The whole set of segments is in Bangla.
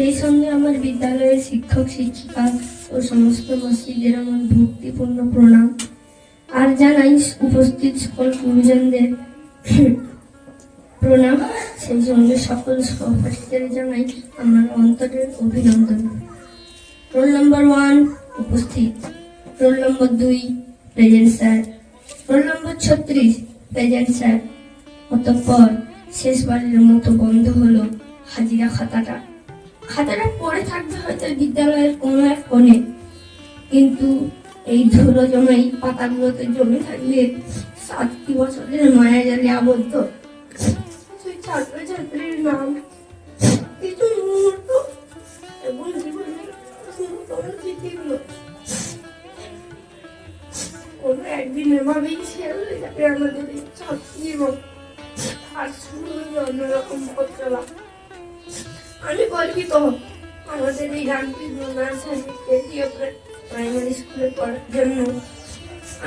সেই সঙ্গে আমার বিদ্যালয়ের শিক্ষক শিক্ষিকা ও সমস্ত মসজিদের আমার ভক্তিপূর্ণ প্রণাম। আর জানাই উপস্থিত সকল গুরুজনদের প্রণাম। সেই সঙ্গে সকল সহপাঠীদের জানাই আমার অন্তরের অভিনন্দন। রোল নম্বর 1 উপস্থিত, roll number 2 present sir, roll number 36 present sir. অতঃপর শেষবারের মতো বন্ধ হলো হাজিরা খাতাটা। খাতাটা পড়ে থাকবে হয়তো বিদ্যালয়ের কোনো এক কোণে, কিন্তু এই ধুলো জমা এই পাতাগুলোতে জমে থাকবে 7টি বছরের মায়াজালে আবদ্ধ সেই ছাত্রছাত্রীর নাম, কিছু মুহূর্ত এবং জীবনের স্মৃতিগুলো। কোনো একদিন এভাবেই শেষ হয়ে যাবে আমাদের এই ছাত্র জীবন, আর শুরু হয়ে অন্যরকম পথ চলা। আমি গর্বিত আমাদের এই রামকৃষ্ণ নার্সারি প্রাইমারি স্কুলে পড়ার জন্য।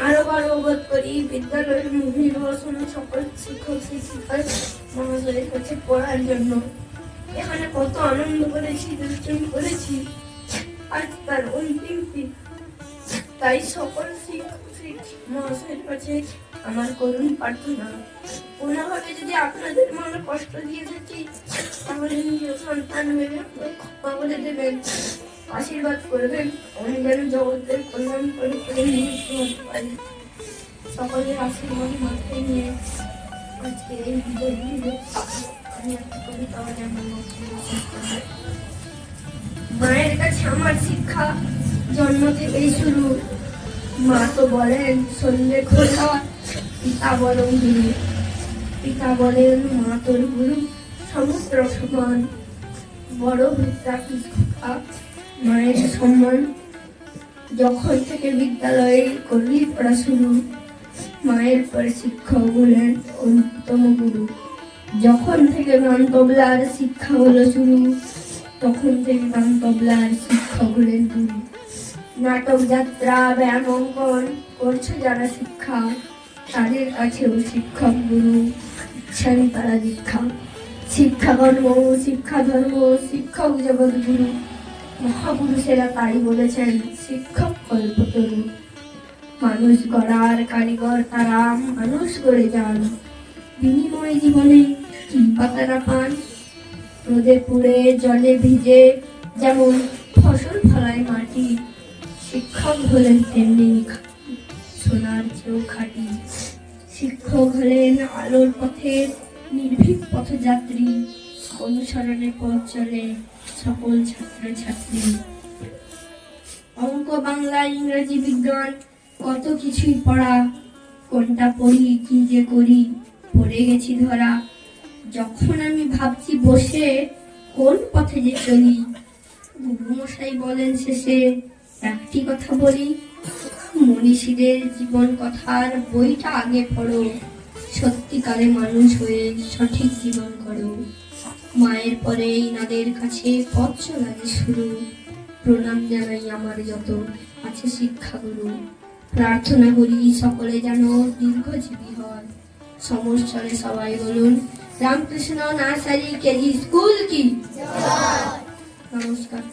আরো বোধ করি বিদ্যালয়ের নির্বাচন সকল শিক্ষক শিক্ষিকার মহাশয়ের কাছে পড়ার জন্য। এখানে কত আনন্দ করেছি, দুষ্টুমি করেছি, আজ তার অন্তিম দিন। তাই সকল শিক্ষক মহাশয়ের কাছে আমার করুণ প্রার্থনা, কোনোভাবে যদি আপনাদের মনে কষ্ট দিয়ে থাকি তাহলে নিজের সন্তান ভেবে ক্ষমা করে দেবেন, আশীর্বাদ করবেন। আমি যেন জগতের কল্যাণ করে পারি। সকলের আশীর্বাদ মাথায় নিয়ে আজকে এই বিদায় দিলে আমি একটা কবিতা মায়ের কাছে আমার শিক্ষা জন্ম থেকেই শুরু। মা তো বলেন সন্ধ্যে খোলা, পিতা বলেন গুরু। পিতা বলেন মা তোর গুরু, সমুদ্র সমান। বড় বিদ্যা শিক্ষা মায়ের সম্মান। যখন থেকে বিদ্যালয়ে করলি পড়া শুরু, মায়ের পর শিক্ষক হলেন অন্যতম গুরু। যখন থেকে গান তবলার শিক্ষা হলো শুরু, তখন থেকে গান তবলার শিক্ষক হলেন গুরু। নাটক যাত্রা ব্যায়াম অঙ্কন করছে যারা শিক্ষা, তাদের কাছেও শিক্ষক গুরু ইচ্ছেন তারা দীক্ষা। শিক্ষা কর্ম শিক্ষা ধর্ম শিক্ষক জগৎ গুরু। মহাপুরুষেরা তাই বলেছেন শিক্ষক কল্পতরু। মানুষ গড়ার কারিগর তারা, মানুষ গড়ে যান। বিনিময় জীবনে কি পাতারা পান। রোদে পুড়ে জলে ভিজে যেমন ফসল ফলায় মাটি, শিক্ষক হলেন তেমনি সোনার চেয়েও খাঁটি। শিক্ষক হলেন আলোর পথে নির্ভীক পথযাত্রী, অনুসরণে পথ চলে সকল ছাত্রছাত্রী। অঙ্ক বাংলা ইংরেজি বিজ্ঞান কত কিছুই পড়া, কোনটা পড়ি কি যে করি পড়ে গেছি ধরা। যখন আমি ভাবছি বসে কোন পথে যে চলি, গুরুমশাই বলেন শেষে একটি কথা বলি, মনীষীদের জীবন কথার বইটা আগে পড়ো, সত্যিকারে মানুষ হয়ে সঠিক জীবন করো। মায়ের পরে ইনাদের কাছে পথ চলা যে শুরু, প্রণাম জানাই আমার যত আছে শিক্ষাগুরু। প্রার্থনা করি সকলে যেন দীর্ঘজীবী হয়। সমস্যারে সবাই বলুন রামকৃষ্ণ নার্সারি কেজি স্কুল কি। নমস্কার।